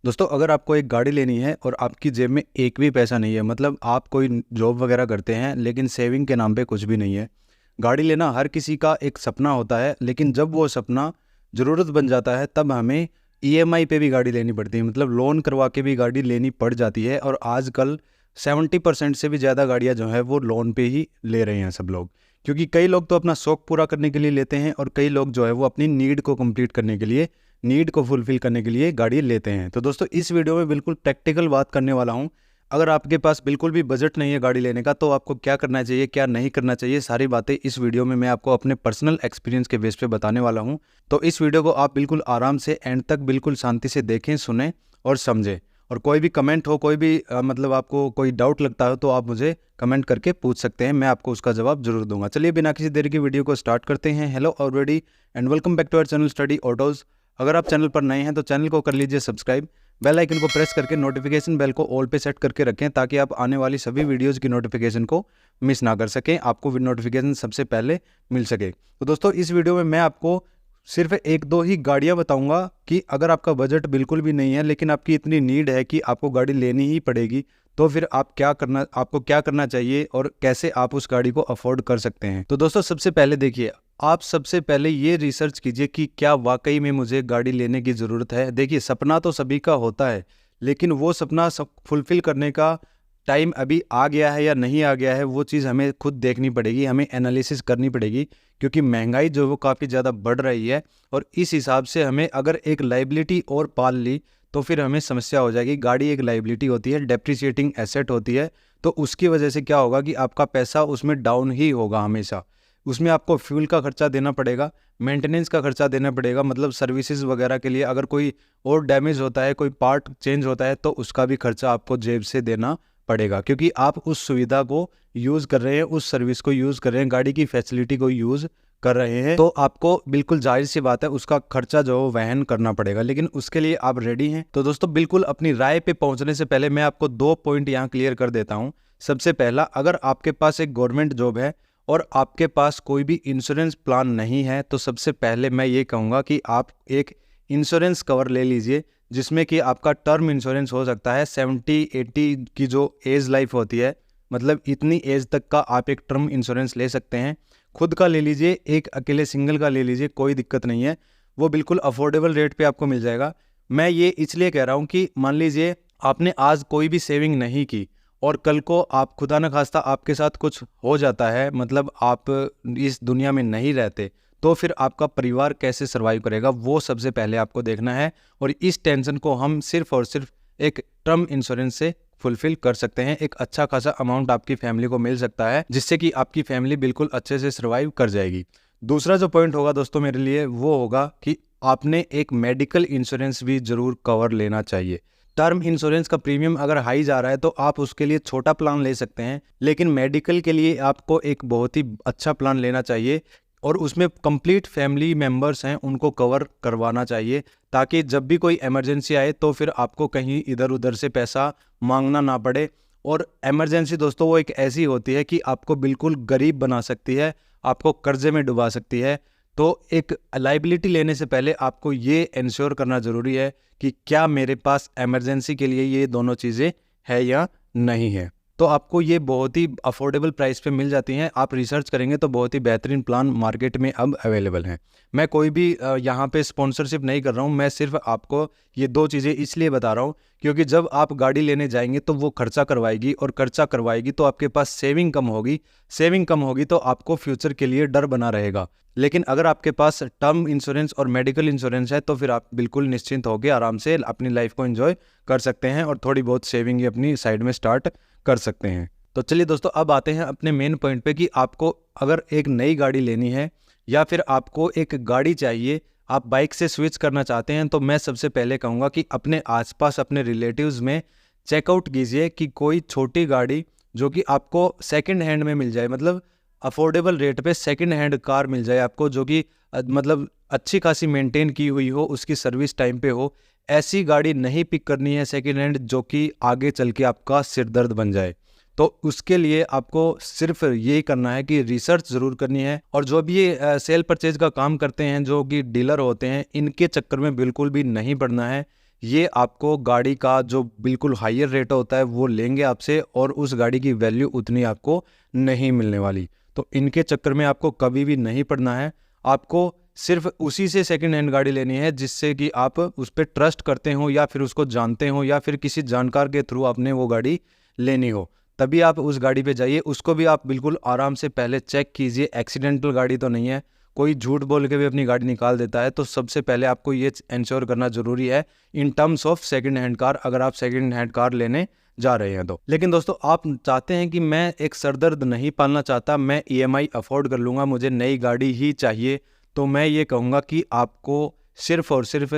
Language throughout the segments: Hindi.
दोस्तों अगर आपको एक गाड़ी लेनी है और आपकी जेब में एक भी पैसा नहीं है, मतलब आप कोई जॉब वगैरह करते हैं लेकिन सेविंग के नाम पे कुछ भी नहीं है। गाड़ी लेना हर किसी का एक सपना होता है, लेकिन जब वो सपना ज़रूरत बन जाता है तब हमें ईएमआई पे भी गाड़ी लेनी पड़ती है, मतलब लोन करवा के भी गाड़ी लेनी पड़ जाती है। और आजकल 70% से भी ज़्यादा गाड़ियाँ जो है वो लोन पे ही ले रहे हैं सब लोग, क्योंकि कई लोग तो अपना शौक पूरा करने के लिए लेते हैं और कई लोग जो है वो अपनी नीड को कंप्लीट करने के लिए, नीड को फुलफिल करने के लिए गाड़ी लेते हैं। तो दोस्तों इस वीडियो में बिल्कुल प्रैक्टिकल बात करने वाला हूं। अगर आपके पास बिल्कुल भी बजट नहीं है गाड़ी लेने का तो आपको क्या करना चाहिए, क्या नहीं करना चाहिए, सारी बातें इस वीडियो में मैं आपको अपने पर्सनल एक्सपीरियंस के बेस पे बताने वाला हूं। तो इस वीडियो को आप बिल्कुल आराम से एंड तक बिल्कुल शांति से देखें, सुने और समझें। और कोई भी कमेंट हो, कोई भी मतलब आपको कोई डाउट लगता हो तो आप मुझे कमेंट करके पूछ सकते हैं, मैं आपको उसका जवाब जरूर दूंगा। चलिए बिना किसी देरी की वीडियो को स्टार्ट करते हैं। Hello already and welcome back to our channel study autos. अगर आप चैनल पर नए हैं तो चैनल को कर लीजिए सब्सक्राइब, बेल आइकन को प्रेस करके नोटिफिकेशन बेल को ऑल पे सेट करके रखें ताकि आप आने वाली सभी वीडियोज़ की नोटिफिकेशन को मिस ना कर सकें, आपको नोटिफिकेशन सबसे पहले मिल सके। तो दोस्तों इस वीडियो में मैं आपको सिर्फ एक दो ही गाड़ियां बताऊंगा कि अगर आपका बजट बिल्कुल भी नहीं है लेकिन आपकी इतनी नीड है कि आपको गाड़ी लेनी ही पड़ेगी, तो फिर आपको क्या करना चाहिए और कैसे आप उस गाड़ी को अफोर्ड कर सकते हैं। तो दोस्तों सबसे पहले देखिए, आप सबसे पहले ये रिसर्च कीजिए कि क्या वाकई में मुझे गाड़ी लेने की ज़रूरत है। देखिए सपना तो सभी का होता है, लेकिन वो सपना फुलफिल करने का टाइम अभी आ गया है या नहीं आ गया है, वो चीज़ हमें खुद देखनी पड़ेगी, हमें एनालिसिस करनी पड़ेगी, क्योंकि महंगाई जो वो काफ़ी ज़्यादा बढ़ रही है। और इस हिसाब से हमें अगर एक लाइबिलिटी और पाल ली तो फिर हमें समस्या हो जाएगी। गाड़ी एक लाइबिलिटी होती है, डेप्रिसिएटिंग एसेट होती है, तो उसकी वजह से क्या होगा कि आपका पैसा उसमें डाउन ही होगा हमेशा। उसमें आपको फ्यूल का खर्चा देना पड़ेगा, मेंटेनेंस का खर्चा देना पड़ेगा, मतलब सर्विसेज वगैरह के लिए अगर कोई और डैमेज होता है, कोई पार्ट चेंज होता है तो उसका भी खर्चा आपको जेब से देना पड़ेगा, क्योंकि आप उस सुविधा को यूज़ कर रहे हैं, उस सर्विस को यूज़ कर रहे हैं, गाड़ी की फैसिलिटी को यूज़ कर रहे हैं, तो आपको बिल्कुल जाहिर सी बात है उसका खर्चा जो वहन करना पड़ेगा। लेकिन उसके लिए आप रेडी हैं? तो दोस्तों बिल्कुल अपनी राय पे पहुंचने से पहले मैं आपको 2 पॉइंट यहाँ क्लियर कर देता हूँ। सबसे पहला, अगर आपके पास एक गवर्नमेंट जॉब है और आपके पास कोई भी इंश्योरेंस प्लान नहीं है तो सबसे पहले मैं ये कहूँगा कि आप एक इंश्योरेंस कवर ले लीजिए, जिसमें कि आपका टर्म इंश्योरेंस हो सकता है 70-80 की जो एज लाइफ होती है, मतलब इतनी एज तक का आप एक टर्म इंश्योरेंस ले सकते हैं। खुद का ले लीजिए, एक अकेले सिंगल का ले लीजिए, कोई दिक्कत नहीं है, वो बिल्कुल अफोर्डेबल रेट पे आपको मिल जाएगा। मैं ये इसलिए कह रहा हूँ कि मान लीजिए आपने आज कोई भी सेविंग नहीं की और कल को आप खुदा न खास्ता आपके साथ कुछ हो जाता है, मतलब आप इस दुनिया में नहीं रहते, तो फिर आपका परिवार कैसे सर्वाइव करेगा, वो सबसे पहले आपको देखना है। और इस टेंशन को हम सिर्फ और सिर्फ एक टर्म इंश्योरेंस से फुलफिल कर सकते हैं। एक अच्छा खासा अमाउंट आपकी फैमिली को मिल सकता है, जिससे कि आपकी फैमिली बिल्कुल अच्छे से सर्वाइव कर जाएगी। दूसरा जो पॉइंट होगा दोस्तों मेरे लिए, वो होगा कि आपने एक मेडिकल इंश्योरेंस भी जरूर कवर लेना चाहिए। टर्म इंश्योरेंस का प्रीमियम अगर हाई जा रहा है तो आप उसके लिए छोटा प्लान ले सकते हैं, लेकिन मेडिकल के लिए आपको एक बहुत ही अच्छा प्लान लेना चाहिए और उसमें कंप्लीट फैमिली मेंबर्स हैं उनको कवर करवाना चाहिए, ताकि जब भी कोई इमरजेंसी आए तो फिर आपको कहीं इधर उधर से पैसा मांगना ना पड़े। और इमरजेंसी दोस्तों वो एक ऐसी होती है कि आपको बिल्कुल गरीब बना सकती है, आपको कर्जे में डुबा सकती है। तो एक लाइबिलिटी लेने से पहले आपको ये इंश्योर करना ज़रूरी है कि क्या मेरे पास इमरजेंसी के लिए ये दोनों चीज़ें है या नहीं है। तो आपको ये बहुत ही अफोर्डेबल प्राइस पे मिल जाती हैं। आप रिसर्च करेंगे तो बहुत ही बेहतरीन प्लान मार्केट में अब अवेलेबल हैं। मैं कोई भी यहाँ पे स्पॉन्सरशिप नहीं कर रहा हूँ, मैं सिर्फ आपको ये 2 चीज़ें इसलिए बता रहा हूँ क्योंकि जब आप गाड़ी लेने जाएंगे तो वो खर्चा करवाएगी, और खर्चा करवाएगी तो आपके पास सेविंग कम होगी, सेविंग कम होगी तो आपको फ्यूचर के लिए डर बना रहेगा। लेकिन अगर आपके पास टर्म इंश्योरेंस और मेडिकल इंश्योरेंस है तो फिर आप बिल्कुल निश्चिंत होकर आराम से अपनी लाइफ को एंजॉय कर सकते हैं और थोड़ी बहुत सेविंग ही अपनी साइड में स्टार्ट कर सकते हैं। तो चलिए दोस्तों अब आते हैं अपने मेन पॉइंट पे कि आपको अगर एक नई गाड़ी लेनी है या फिर आपको एक गाड़ी चाहिए, आप बाइक से स्विच करना चाहते हैं, तो मैं सबसे पहले कहूँगा कि अपने आसपास अपने रिलेटिव्स में चेकआउट कीजिए कि कोई छोटी गाड़ी जो कि आपको सेकंड हैंड में मिल जाए, मतलब अफोर्डेबल रेट पे सेकंड हैंड कार मिल जाए आपको, जो कि मतलब अच्छी खासी मेंटेन की हुई हो, उसकी सर्विस टाइम पे हो। ऐसी गाड़ी नहीं पिक करनी है सेकंड हैंड जो कि आगे चल के आपका सिर दर्द बन जाए। तो उसके लिए आपको सिर्फ यही करना है कि रिसर्च ज़रूर करनी है, और जो भी ये सेल परचेज का काम करते हैं, जो कि डीलर होते हैं, इनके चक्कर में बिल्कुल भी नहीं पड़ना है। ये आपको गाड़ी का जो बिल्कुल हायर रेट होता है वो लेंगे आपसे, और उस गाड़ी की वैल्यू उतनी आपको नहीं मिलने वाली। तो इनके चक्कर में आपको कभी भी नहीं पड़ना है। आपको सिर्फ उसी से सेकंड हैंड गाड़ी लेनी है जिससे कि आप उस पर ट्रस्ट करते हो, या फिर उसको जानते हो, या फिर किसी जानकार के थ्रू आपने वो गाड़ी लेनी हो, तभी आप उस गाड़ी पे जाइए। उसको भी आप बिल्कुल आराम से पहले चेक कीजिए, एक्सीडेंटल गाड़ी तो नहीं है, कोई झूठ बोल के भी अपनी गाड़ी निकाल देता है। तो सबसे पहले आपको ये इंश्योर करना जरूरी है in terms of second hand car, अगर आप सेकंड हैंड कार लेने जा रहे हैं तो। लेकिन दोस्तों आप चाहते हैं कि मैं एक सरदर्द नहीं पालना चाहता, मैं EMI अफोर्ड कर लूँगा, मुझे नई गाड़ी ही चाहिए, तो मैं ये कहूँगा कि आपको सिर्फ और सिर्फ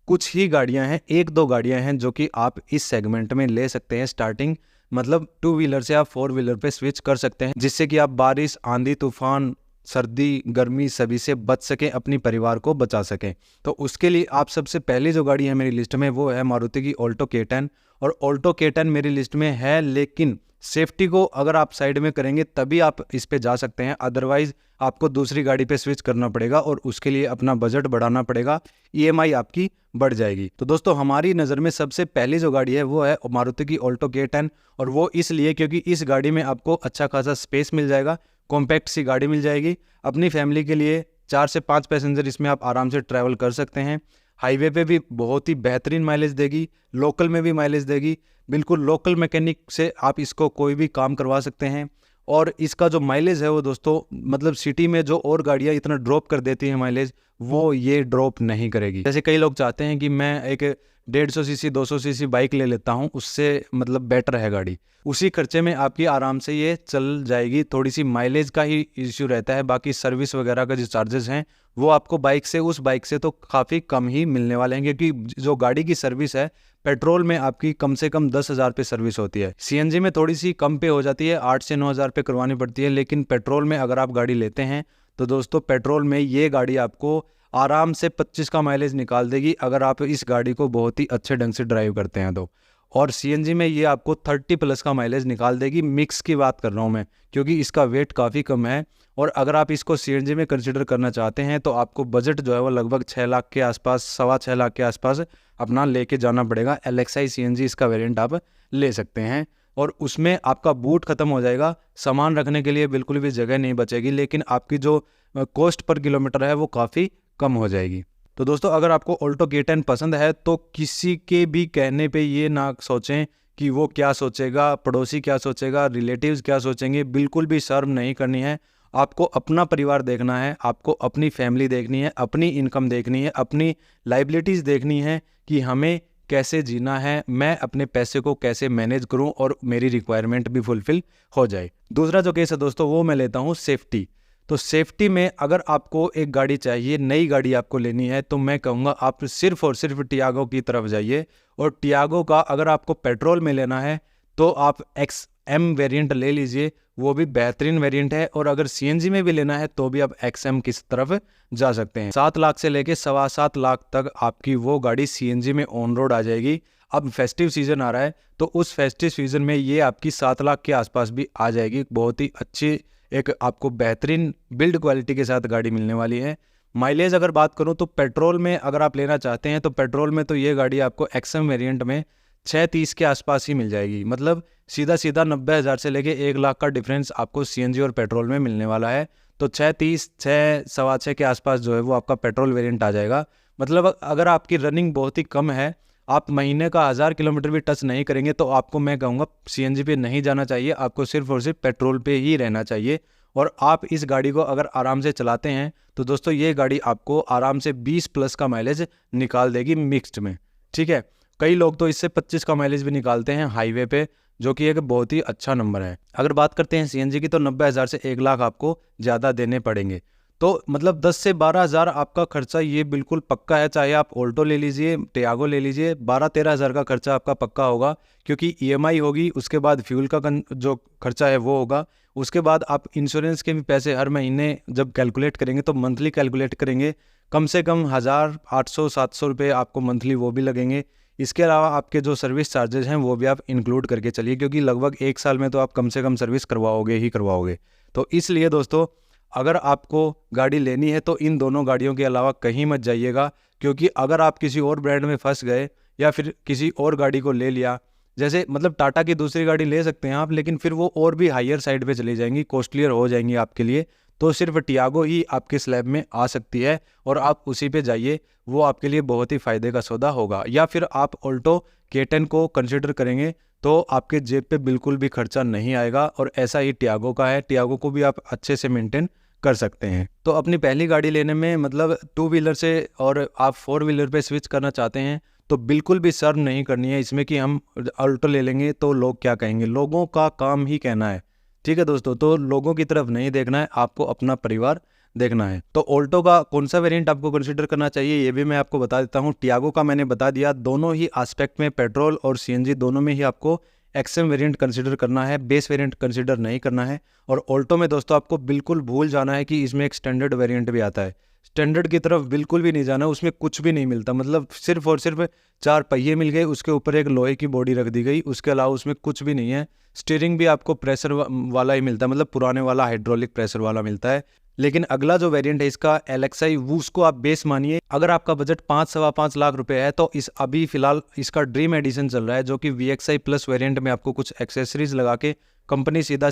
कुछ ही गाड़ियाँ हैं, 1-2 गाड़ियाँ हैं जो कि आप इस सेगमेंट में ले सकते हैं स्टार्टिंग। मतलब 2 व्हीलर से आप 4 व्हीलर पे स्विच कर सकते हैं, जिससे कि आप बारिश, आंधी, तूफान, सर्दी, गर्मी सभी से बच सकें, अपनी परिवार को बचा सकें। तो उसके लिए आप सबसे पहली जो गाड़ी है मेरी लिस्ट में वो है मारुति की ऑल्टो K10। और ऑल्टो K10 मेरी लिस्ट में है, लेकिन सेफ्टी को अगर आप साइड में करेंगे तभी आप इस पे जा सकते हैं, अदरवाइज आपको दूसरी गाड़ी पे स्विच करना पड़ेगा और उसके लिए अपना बजट बढ़ाना पड़ेगा, EMI आपकी बढ़ जाएगी। तो दोस्तों हमारी नज़र में सबसे पहली जो गाड़ी है वो है मारुति की ऑल्टो K10, और वो इसलिए क्योंकि इस गाड़ी में आपको अच्छा खासा स्पेस मिल जाएगा, कॉम्पैक्ट सी गाड़ी मिल जाएगी। अपनी फैमिली के लिए 4 से 5 पैसेंजर इसमें आप आराम से ट्रैवल कर सकते हैं। हाईवे पे भी बहुत ही बेहतरीन माइलेज देगी, लोकल में भी माइलेज देगी, बिल्कुल लोकल मैकेनिक से आप इसको कोई भी काम करवा सकते हैं। और इसका जो माइलेज है वो दोस्तों, मतलब सिटी में जो और गाड़ियाँ इतना ड्रॉप कर देती हैं माइलेज, वो ये ड्रॉप नहीं करेगी। जैसे कई लोग चाहते हैं कि मैं एक 150 सीसी 200 सीसी बाइक ले लेता हूँ, उससे मतलब बेटर है गाड़ी, उसी खर्चे में आपकी आराम से ये चल जाएगी। थोड़ी सी माइलेज का ही इश्यू रहता है, बाकी सर्विस वगैरह का जो चार्जेस हैं वो आपको उस बाइक से तो काफ़ी कम ही मिलने वाले हैं, क्योंकि जो गाड़ी की सर्विस है पेट्रोल में आपकी कम से कम 10,000 पे सर्विस होती है, CNG में थोड़ी सी कम पे हो जाती है, 8 से 9,000 पे करवानी पड़ती है। लेकिन पेट्रोल में अगर आप गाड़ी लेते हैं तो दोस्तों पेट्रोल में ये गाड़ी आपको आराम से 25 का माइलेज निकाल देगी, अगर आप इस गाड़ी को बहुत ही अच्छे ढंग से ड्राइव करते हैं तो। और CNG में ये आपको 30 प्लस का माइलेज निकाल देगी। मिक्स की बात कर रहा हूँ मैं, क्योंकि इसका वेट काफ़ी कम है। और अगर आप इसको CNG में कंसिडर करना चाहते हैं तो आपको बजट जो है वो लगभग 6 लाख के आसपास, 6.25 लाख के आसपास अपना लेके जाना पड़ेगा। LXI CNG इसका वेरिएंट आप ले सकते हैं, और उसमें आपका बूट खत्म हो जाएगा, सामान रखने के लिए बिल्कुल भी जगह नहीं बचेगी, लेकिन आपकी जो कॉस्ट पर किलोमीटर है वो काफ़ी कम हो जाएगी। तो दोस्तों अगर आपको ऑल्टो K10 पसंद है तो किसी के भी कहने पे ये ना सोचें कि वो क्या सोचेगा, पड़ोसी क्या सोचेगा, रिलेटिव्स क्या सोचेंगे, बिल्कुल भी शर्म नहीं करनी है। आपको अपना परिवार देखना है, आपको अपनी फैमिली देखनी है, अपनी इनकम देखनी है, अपनी लाइबिलिटीज़ देखनी है कि हमें कैसे जीना है, मैं अपने पैसे को कैसे मैनेज करूं और मेरी रिक्वायरमेंट भी फुलफिल हो जाए। दूसरा जो केस है दोस्तों वो मैं लेता हूं सेफ्टी। तो सेफ्टी में अगर आपको एक गाड़ी चाहिए, नई गाड़ी आपको लेनी है, तो मैं कहूँगा आप सिर्फ और सिर्फ टियागो की तरफ जाइए। और टियागो का अगर आपको पेट्रोल में लेना है तो आप XM वेरिएंट ले लीजिए, वो भी बेहतरीन वेरिएंट है। और अगर CNG में भी लेना है तो भी आप XM की तरफ जा सकते हैं। 7 लाख से लेके 7.25 लाख तक आपकी वो गाड़ी CNG में ऑन रोड आ जाएगी। अब फेस्टिव सीजन आ रहा है तो उस फेस्टिव सीजन में ये आपकी 7 लाख के आसपास भी आ जाएगी। बहुत ही अच्छी एक आपको बेहतरीन बिल्ड क्वालिटी के साथ गाड़ी मिलने वाली है। माइलेज अगर बात करूं तो पेट्रोल में अगर आप लेना चाहते हैं तो पेट्रोल में तो ये गाड़ी आपको XM वेरिएंट में 6.30 के आसपास ही मिल जाएगी। मतलब सीधा 90,000 से लेके 1 लाख का डिफरेंस आपको CNG और पेट्रोल में मिलने वाला है। तो 6.30, 6.15 के आसपास जो है वो आपका पेट्रोल वेरिएंट आ जाएगा। मतलब अगर आपकी रनिंग बहुत ही कम है, आप महीने का 1000 किलोमीटर भी टच नहीं करेंगे, तो आपको मैं कहूँगा CNG पे नहीं जाना चाहिए, आपको सिर्फ और सिर्फ पेट्रोल पे ही रहना चाहिए। और आप इस गाड़ी को अगर आराम से चलाते हैं तो दोस्तों ये गाड़ी आपको आराम से 20 प्लस का माइलेज निकाल देगी मिक्स्ड में, ठीक है। कई लोग तो इससे 25 का माइलेज भी निकालते हैं हाईवे पे, जो कि एक बहुत ही अच्छा नंबर है। अगर बात करते हैं CNG की तो 90,000 से 1 लाख आपको ज़्यादा देने पड़ेंगे। तो मतलब 10 से 12,000 आपका खर्चा ये बिल्कुल पक्का है। चाहे आप ऑल्टो ले लीजिए, टियागो ले लीजिए, 12-13,000 का खर्चा आपका पक्का होगा, क्योंकि EMI होगी, उसके बाद फ्यूल का जो खर्चा है वो होगा, उसके बाद आप इंश्योरेंस के भी पैसे हर महीने जब कैलकुलेट करेंगे तो मंथली कैलकुलेट करेंगे, कम से कम 1,800-700 रुपये आपको मंथली वो भी लगेंगे। इसके अलावा आपके जो सर्विस चार्जेस हैं वो भी आप इंक्लूड करके चलिए, क्योंकि लगभग 1 साल में तो आप कम से कम सर्विस करवाओगे ही करवाओगे। तो इसलिए दोस्तों अगर आपको गाड़ी लेनी है तो इन दोनों गाड़ियों के अलावा कहीं मत जाइएगा, क्योंकि अगर आप किसी और ब्रांड में फंस गए या फिर किसी और गाड़ी को ले लिया, जैसे मतलब टाटा की दूसरी गाड़ी ले सकते हैं आप, लेकिन फिर वो और भी हायर साइड पे चली जाएंगी, कॉस्टलियर हो जाएंगी आपके लिए। तो सिर्फ टियागो ही आपके स्लैब में आ सकती है और आप उसी पे जाइए, वो आपके लिए बहुत ही फ़ायदे का सौदा होगा। या फिर आप ऑल्टो K10 को कंसिडर करेंगे तो आपके जेब पे बिल्कुल भी खर्चा नहीं आएगा, और ऐसा ही टियागो का है। टियागो को भी आप अच्छे से मेंटेन कर सकते हैं। तो अपनी पहली गाड़ी लेने में मतलब 2 व्हीलर से और आप 4 व्हीलर पे स्विच करना चाहते हैं तो बिल्कुल भी शर्म नहीं करनी है इसमें कि हम ऑल्टो ले लेंगे तो लोग क्या कहेंगे। लोगों का काम ही कहना है, ठीक है दोस्तों। तो लोगों की तरफ नहीं देखना है, आपको अपना परिवार देखना है। तो ऑल्टो का कौन सा वेरिएंट आपको कंसीडर करना चाहिए ये भी मैं आपको बता देता हूँ। टियागो का मैंने बता दिया, दोनों ही एस्पेक्ट में पेट्रोल और CNG दोनों में ही आपको XM वेरिएंट कंसीडर करना है, बेस वेरिएंट कंसीडर नहीं करना है। और ऑल्टो में दोस्तों आपको बिल्कुल भूल जाना है कि इसमें एक स्टैंडर्ड वेरिएंट भी आता है। स्टैंडर्ड की तरफ बिल्कुल भी नहीं जाना, उसमें कुछ भी नहीं मिलता। मतलब सिर्फ और सिर्फ 4 पहिए मिल गए, उसके ऊपर एक लोहे की बॉडी रख दी गई, उसके अलावा उसमें कुछ भी नहीं है। स्टीयरिंग भी आपको प्रेशर वाला ही मिलता है, मतलब पुराने वाला हाइड्रोलिक प्रेशर वाला मिलता है। लेकिन अगला जो वेरिएंट है इसका LXI, वो उसको आप बेस मानिए। अगर आपका बजट 5-5.25 लाख रुपए है तो इस अभी फिलहाल इसका ड्रीम एडिशन चल रहा है, जो कि VXI प्लस वेरिएंट में आपको कुछ एक्सेसरीज लगा के कंपनी सीधा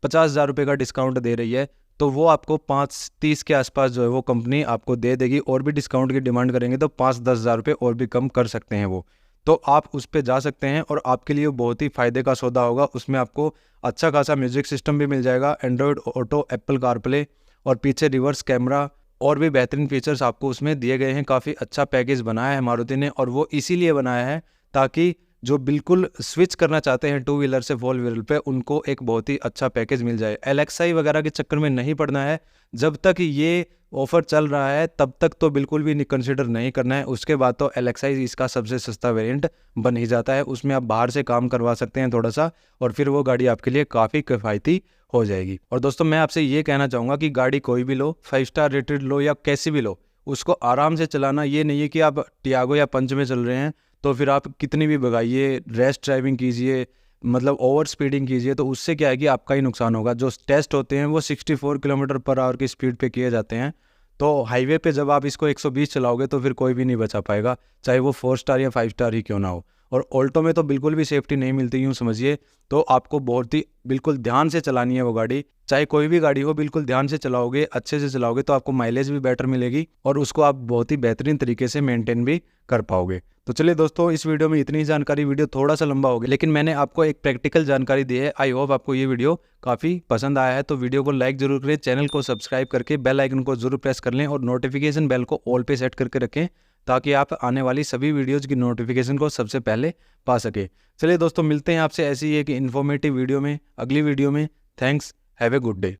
50,000 रुपये का डिस्काउंट दे रही है। तो वो आपको 5.30 के आसपास जो है वो कंपनी आपको दे देगी, और भी डिस्काउंट की डिमांड करेंगे तो 5-10 हज़ार रुपये और भी कम कर सकते हैं वो। तो आप उस पर जा सकते हैं और आपके लिए बहुत ही फ़ायदे का सौदा होगा। उसमें आपको अच्छा खासा म्यूजिक सिस्टम भी मिल जाएगा, एंड्रॉयड ऑटो, एप्पल कारप्ले और पीछे रिवर्स कैमरा, और भी बेहतरीन फीचर्स आपको उसमें दिए गए हैं। काफ़ी अच्छा पैकेज बनाया है मारुति ने, और वो इसीलिए बनाया है ताकि जो बिल्कुल स्विच करना चाहते हैं 2 व्हीलर से 4 व्हीलर पे, उनको एक बहुत ही अच्छा पैकेज मिल जाए। LXI वगैरह के चक्कर में नहीं पड़ना है। जब तक ये ऑफर चल रहा है तब तक तो बिल्कुल भी कंसिडर नहीं करना है। उसके बाद तो LXI इसका सबसे सस्ता वेरिएंट बन ही जाता है। उसमें आप बाहर से काम करवा सकते हैं थोड़ा सा, और फिर वो गाड़ी आपके लिए काफ़ी किफ़ायती हो जाएगी। और दोस्तों मैं आपसे ये कहना चाहूँगा कि गाड़ी कोई भी लो, 5 स्टार रेटेड लो या कैसी भी लो, उसको आराम से चलाना। ये नहीं है कि आप टियागो या पंच में चल रहे हैं तो फिर आप कितनी भी भगाइए, रैश ड्राइविंग कीजिए, मतलब ओवर स्पीडिंग कीजिए, तो उससे क्या है कि आपका ही नुकसान होगा। जो टेस्ट होते हैं वो 64 किलोमीटर पर आवर की स्पीड पे किए जाते हैं। तो हाईवे पे जब आप इसको 120 चलाओगे तो फिर कोई भी नहीं बचा पाएगा, चाहे वो 4 स्टार या 5 स्टार ही क्यों ना हो। और ऑल्टो में तो बिल्कुल भी सेफ्टी नहीं मिलती, यूँ समझिए। तो आपको बहुत ही बिल्कुल ध्यान से चलानी है वो गाड़ी, चाहे कोई भी गाड़ी हो, बिल्कुल ध्यान से चलाओगे, अच्छे से चलाओगे तो आपको माइलेज भी बेटर मिलेगी, और उसको आप बहुत ही बेहतरीन तरीके से मेंटेन भी कर पाओगे। तो चलिए दोस्तों, इस वीडियो में इतनी जानकारी, वीडियो थोड़ा सा लंबा हो गया, लेकिन मैंने आपको एक प्रैक्टिकल जानकारी दी है। आई होप आपको ये वीडियो काफ़ी पसंद आया है। तो वीडियो को लाइक जरूर करें, चैनल को सब्सक्राइब करके बेल आइकन को जरूर प्रेस कर लें, और नोटिफिकेशन बेल को ऑल पे सेट करके रखें ताकि आप आने वाली सभी वीडियोज़ की नोटिफिकेशन को सबसे पहले पा सके। चलिए दोस्तों, मिलते हैं आपसे ऐसी एक इन्फॉर्मेटिव वीडियो में, अगली वीडियो में। Thanks, have a good day.